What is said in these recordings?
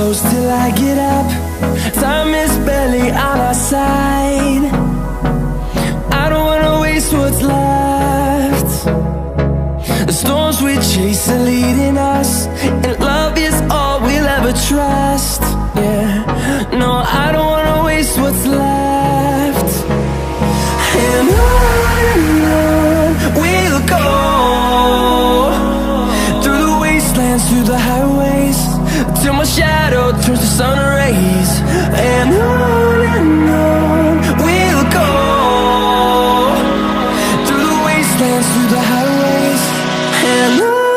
close till I get up. Time is barely on our side. I don't wanna waste what's left. The storms we chase are leading us, and love is all we'll ever trust. Yeah, no, I don't wanna waste what's left. And on we'll go, through the wastelands, through the highways, till my shadow turns to sun rays. And on we'll go, through the wastelands, through the highways, and on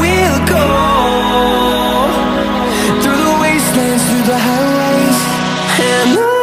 we'll go. Through the wastelands, through the highways, and on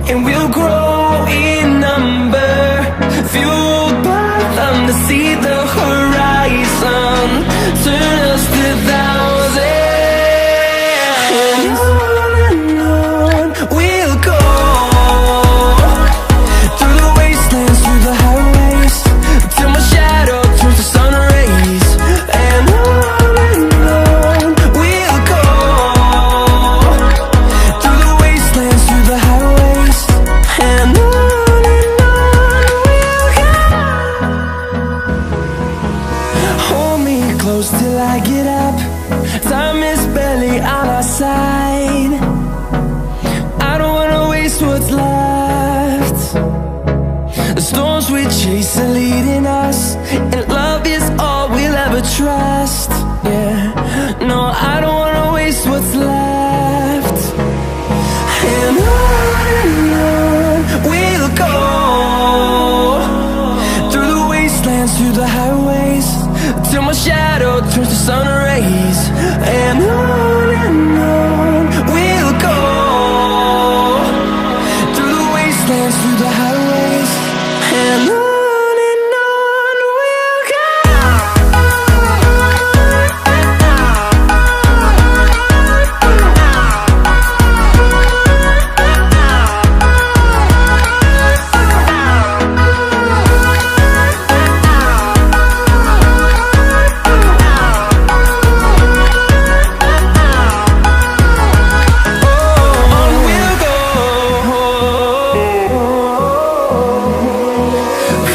and we'll grow in number, fueled by them to see the horizon, turn us to thousands. And on we'll go, through the wastelands, through the highways, till my shadow turns to sun rays. And on we'll go, through the wastelands, through the highways. And on we'll go. Hold me close till I get up, time is barely on our side. I don't wanna waste what's left. The storms we chase are leading us, and love is all we'll ever trust. Yeah, no, I don't wanna waste what's left. And on we'll go, through the wastelands, through the highways, till my shadow turns to sun rays. And on we'll go, through the wastelands, through the highways. And on we'll go.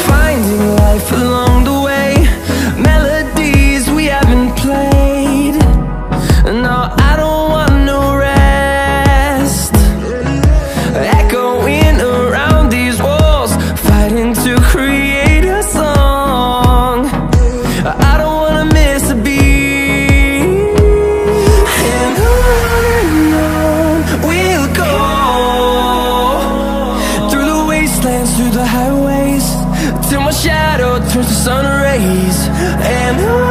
Finding life along the way, melodies we haven't played. No, I don't want no rest, echoing around these walls, fighting to create a song. I don't wanna miss a beat. And on we'll go, through the wastelands, through the highways, till my shadow turns to sun rays. And on